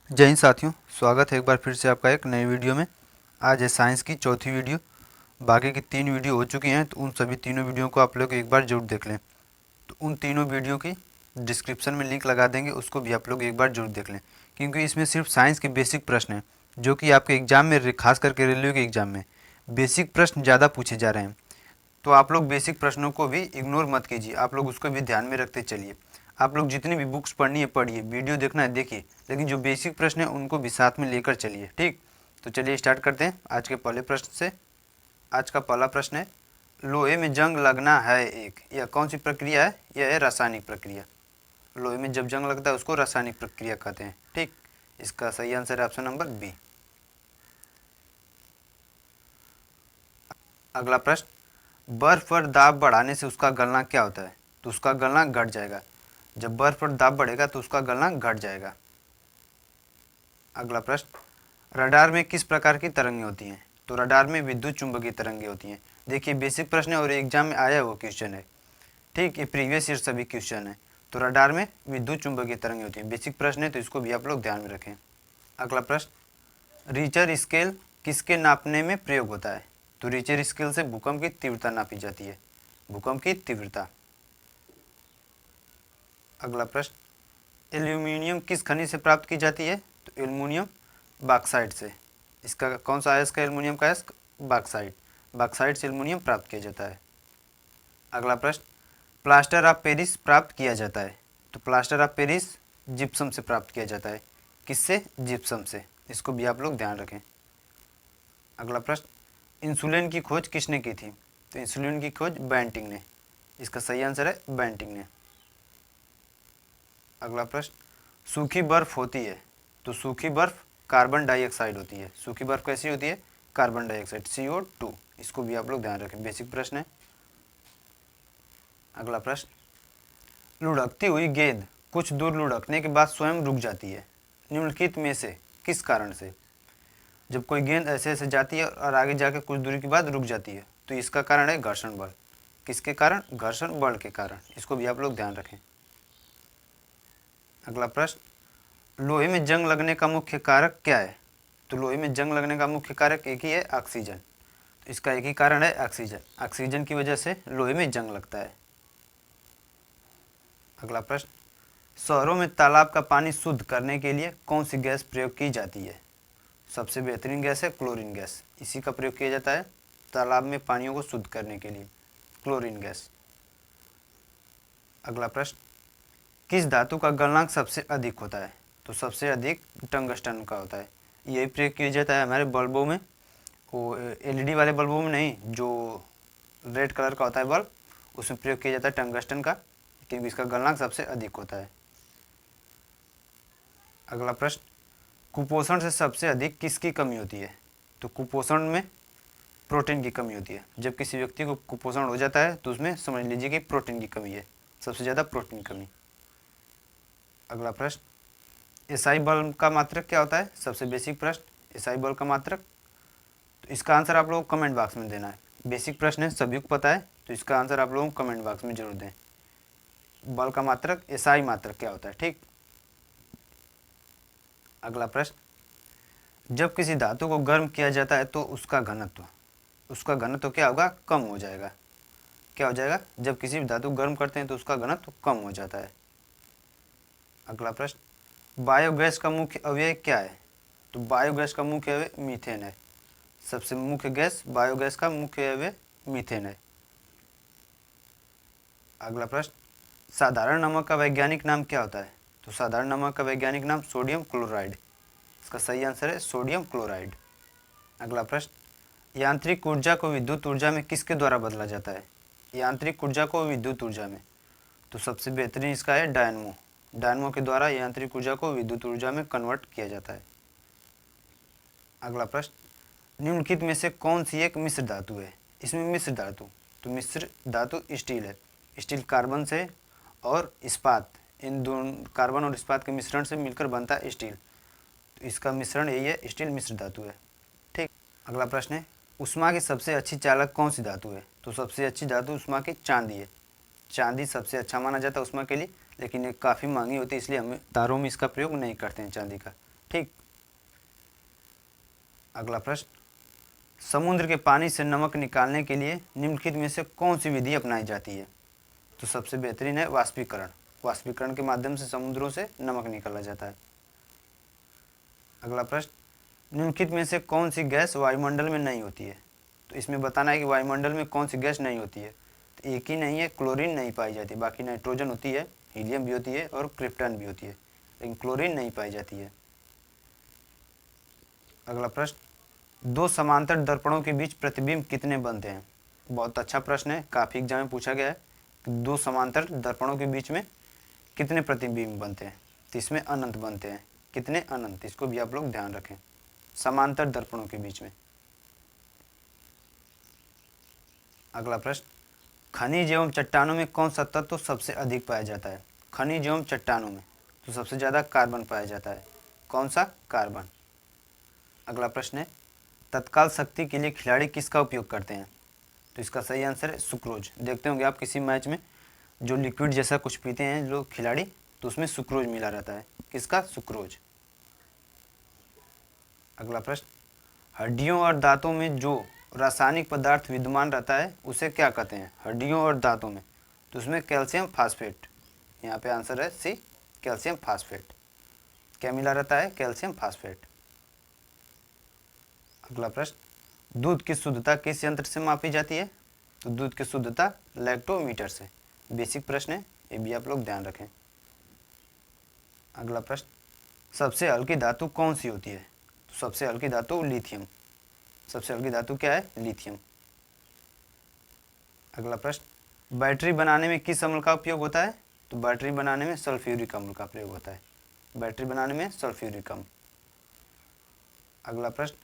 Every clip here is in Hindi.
जय हिंद साथियों, स्वागत है एक बार फिर से आपका एक नई वीडियो में। आज है साइंस की चौथी वीडियो। बाकी की 3 वीडियो हो चुकी हैं, तो उन सभी तीनों वीडियो को आप लोग एक बार जरूर देख लें। तो उन तीनों वीडियो की डिस्क्रिप्शन में लिंक लगा देंगे, उसको भी आप लोग एक बार जरूर देख लें, क्योंकि इसमें सिर्फ साइंस के बेसिक प्रश्न हैं, जो कि आपके एग्ज़ाम में, खास करके रेलवे के एग्ज़ाम में बेसिक प्रश्न ज़्यादा पूछे जा रहे हैं। तो आप लोग बेसिक प्रश्नों को भी इग्नोर मत कीजिए, आप लोग उसको भी ध्यान में रखते चलिए। आप लोग जितनी भी बुक्स पढ़नी है पढ़िए, वीडियो देखना है देखिए, लेकिन जो बेसिक प्रश्न है उनको भी साथ में लेकर चलिए। ठीक, तो चलिए स्टार्ट करते हैं आज के पहले प्रश्न से। आज का पहला प्रश्न है, लोहे में जंग लगना है एक, यह कौन सी प्रक्रिया है? यह है रासायनिक प्रक्रिया। लोहे में जब जंग लगता है उसको रासायनिक प्रक्रिया कहते हैं। ठीक, इसका सही आंसर है ऑप्शन नंबर बी। अगला प्रश्न, बर्फ पर दाब बढ़ाने से उसका गलना क्या होता है? तो उसका गलना घट जाएगा। जब बर्फ पर दाब बढ़ेगा तो उसका गलना घट जाएगा। अगला प्रश्न, रडार में किस प्रकार की तरंगें होती हैं? तो रडार में विद्युत चुंबकीय तरंगें होती हैं। देखिए बेसिक प्रश्न है और एग्जाम में आया हुआ क्वेश्चन है। ठीक, ये प्रीवियस ईयर सभी क्वेश्चन है। तो रडार में विद्युत चुंबकीय तरंगें होती हैं, बेसिक प्रश्न है, तो इसको भी आप लोग ध्यान में रखें। अगला प्रश्न, रिचर स्केल किसके नापने में प्रयोग होता है? तो रिचर स्केल से भूकंप की तीव्रता नापी जाती है, भूकंप की तीव्रता। अगला प्रश्न, एल्यूमिनियम किस खनिज से प्राप्त की जाती है? तो एल्यूमिनियम बॉक्साइट से। इसका कौन सा अयस्क है एल्यूमिनियम का अयस्क? बॉक्साइट। बॉक्साइट से एल्यूमिनियम प्राप्त किया जाता है। अगला प्रश्न, प्लास्टर ऑफ पेरिस प्राप्त किया जाता है? तो प्लास्टर ऑफ पेरिस जिप्सम से प्राप्त किया जाता है। किससे? जिप्सम से। इसको भी आप लोग ध्यान रखें। अगला प्रश्न, इंसुलिन की खोज किसने की थी? तो इंसुलिन की खोज बेंटिंग ने। इसका सही आंसर है बेंटिंग ने। अगला प्रश्न, सूखी बर्फ होती है? तो सूखी बर्फ कार्बन डाइऑक्साइड होती है। सूखी बर्फ कैसी होती है? Carbon dioxide, CO2। इसको भी आप लोग ध्यान रखें, बेसिक प्रश्न है। अगला प्रश्न, लुढ़कती हुई गेंद कुछ दूर लुढ़कने के बाद स्वयं रुक जाती है, निम्नलिखित में से किस कारण से? जब कोई गेंद ऐसे ऐसे जाती है और आगे जाकर कुछ दूरी के बाद रुक जाती है, तो इसका कारण है घर्षण बल। किसके कारण? घर्षण बल के कारण। इसको भी आप लोग ध्यान रखें। अगला प्रश्न, लोहे में जंग लगने का मुख्य कारक क्या है? तो लोहे में जंग लगने का मुख्य कारक एक ही है, ऑक्सीजन। तो इसका एक ही कारण है ऑक्सीजन। ऑक्सीजन की वजह से लोहे में जंग लगता है। अगला प्रश्न, शहरों में तालाब का पानी शुद्ध करने के लिए कौन सी गैस प्रयोग की जाती है? सबसे बेहतरीन गैस है क्लोरीन गैस। इसी का प्रयोग किया जाता है तालाब में पानियों को शुद्ध करने के लिए, क्लोरीन गैस। अगला प्रश्न, किस धातु का गलनांक सबसे अधिक होता है? तो सबसे अधिक टंगस्टन का होता है। यही प्रयोग किया जाता है हमारे बल्बों में, वो LED वाले बल्बों में नहीं, जो रेड कलर का होता है बल्ब, उसमें प्रयोग किया जाता है टंगस्टन का, क्योंकि इसका गलनांक सबसे अधिक होता है। अगला प्रश्न, कुपोषण से सबसे अधिक किसकी कमी होती है? तो कुपोषण में प्रोटीन की कमी होती है। जब किसी व्यक्ति को कुपोषण हो जाता है तो उसमें समझ लीजिए कि प्रोटीन की कमी है, सबसे ज़्यादा प्रोटीन की कमी। अगला प्रश्न, एसआई बल का मात्रक क्या होता है? सबसे बेसिक प्रश्न, एसआई बल का मात्रक। तो इसका आंसर आप लोगों को कमेंट बॉक्स में देना है। बेसिक प्रश्न है, सभी को पता है, तो इसका आंसर आप लोगों को कमेंट बॉक्स में जरूर दें। बल का मात्रक, एसआई मात्रक क्या होता है? ठीक। अगला प्रश्न, जब किसी धातु को गर्म किया जाता है तो उसका घनत्व क्या होगा? कम हो जाएगा। क्या हो जाएगा? जब किसी भी धातु को गर्म करते हैं तो उसका घनत्व कम हो जाता है। अगला प्रश्न, बायोगैस का मुख्य अवयव क्या है? तो बायोगैस का मुख्य अवयव मीथेन है। सबसे मुख्य गैस बायोगैस का मुख्य अवयव मीथेन है। अगला प्रश्न, साधारण नमक का वैज्ञानिक नाम क्या होता है? तो साधारण नमक का वैज्ञानिक नाम सोडियम क्लोराइड। इसका सही आंसर है सोडियम क्लोराइड। अगला प्रश्न, यांत्रिक ऊर्जा को विद्युत ऊर्जा में किसके द्वारा बदला जाता है? यांत्रिक ऊर्जा को विद्युत ऊर्जा में, तो सबसे बेहतरीन इसका है डायनमो। डायनमो के द्वारा यांत्रिक ऊर्जा को विद्युत ऊर्जा में कन्वर्ट किया जाता है। अगला प्रश्न, निम्नलिखित में से कौन सी एक मिश्र धातु है? इसमें मिश्र धातु, तो मिश्र धातु स्टील है। स्टील कार्बन से और इस्पात, इन दोनों कार्बन और इस्पात के मिश्रण से मिलकर बनता है स्टील। तो इसका मिश्रण यही है, स्टील मिश्र धातु है। ठीक। अगला प्रश्न है, उष्मा की सबसे अच्छी चालक कौन सी धातु है? तो सबसे अच्छी धातु उष्मा की चांदी है। चांदी सबसे अच्छा माना जाता है उष्मा के लिए, लेकिन ये काफ़ी महंगी होती है, इसलिए हम तारों में इसका प्रयोग नहीं करते हैं चांदी का। ठीक। अगला प्रश्न, समुद्र के पानी से नमक निकालने के लिए निम्नलिखित में से कौन सी विधि अपनाई जाती है? तो सबसे बेहतरीन है वाष्पीकरण। वाष्पीकरण के माध्यम से समुद्रों से नमक निकाला जाता है। अगला प्रश्न, निम्नलिखित में से कौन सी गैस वायुमंडल में नहीं होती है? तो इसमें बताना है कि वायुमंडल में कौन सी गैस नहीं होती है। तो एक ही नहीं है, क्लोरीन नहीं पाई जाती, बाकी नाइट्रोजन होती है, हीलियम भी होती है और क्रिप्टन भी होती है, लेकिन क्लोरीन नहीं पाई जाती है। अगला प्रश्न, दो समांतर दर्पणों के बीच प्रतिबिंब कितने बनते हैं? बहुत अच्छा प्रश्न है, काफ़ी एग्जाम में पूछा गया है कि दो समांतर दर्पणों के बीच में कितने प्रतिबिंब बनते हैं? तो इसमें अनंत बनते हैं। कितने? अनंत। इसको भी आप लोग ध्यान रखें, समांतर दर्पणों के बीच में। अगला प्रश्न, खनिज एवं चट्टानों में कौन सा तत्व सबसे अधिक पाया जाता है? खनिज एवं चट्टानों में तो सबसे ज़्यादा कार्बन पाया जाता है। कौन सा? कार्बन। अगला प्रश्न है, तत्काल शक्ति के लिए खिलाड़ी किसका उपयोग करते हैं? तो इसका सही आंसर है सुक्रोज। देखते होंगे आप किसी मैच में जो लिक्विड जैसा कुछ पीते हैं लोग खिलाड़ी, तो उसमें सुक्रोज मिला रहता है। किसका? सुक्रोज। अगला प्रश्न, हड्डियों और दांतों में जो रासायनिक पदार्थ विद्यमान रहता है उसे क्या कहते हैं? हड्डियों और दांतों में तो उसमें कैल्शियम फास्फेट। यहाँ पे आंसर है सी, कैल्शियम फास्फेट। क्या मिला रहता है? Calcium phosphate. अगला प्रश्न, दूध की शुद्धता किस यंत्र से मापी जाती है? तो दूध की शुद्धता लैक्टोमीटर से। बेसिक प्रश्न है, ये भी आप लोग ध्यान रखें। अगला प्रश्न, सबसे हल्की धातु कौन सी होती है? तो सबसे हल्की धातु लिथियम। सबसे हल्की धातु क्या है? लिथियम। अगला प्रश्न, बैटरी बनाने में किस अम्ल का उपयोग होता है? तो बैटरी बनाने में सल्फ्यूरिक अम्ल का प्रयोग होता है। बैटरी बनाने में सल्फ्यूरिक अम्ल। अगला प्रश्न,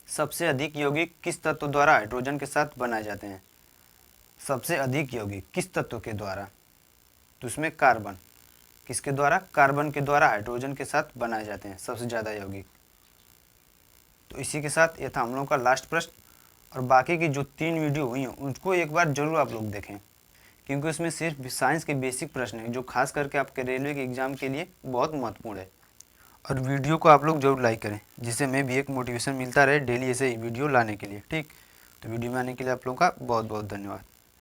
सबसे अधिक यौगिक किस तत्व द्वारा हाइड्रोजन के साथ बनाए जाते हैं? सबसे अधिक यौगिक किस तत्व के द्वारा? तो उसमें कार्बन। किसके द्वारा? कार्बन के द्वारा हाइड्रोजन के साथ बनाए जाते हैं सबसे ज़्यादा यौगिक। तो इसी के साथ ये था हम लोगों का लास्ट प्रश्न, और बाकी की जो 3 वीडियो हुई हैं उनको एक बार जरूर आप लोग देखें, क्योंकि उसमें सिर्फ साइंस के बेसिक प्रश्न हैं जो खास करके आपके रेलवे के एग्ज़ाम के लिए बहुत महत्वपूर्ण है। और वीडियो को आप लोग जरूर लाइक करें, जिससे हमें भी एक मोटिवेशन मिलता रहे डेली ऐसे वीडियो लाने के लिए। ठीक, तो वीडियो में आने के लिए आप लोगों का बहुत बहुत धन्यवाद।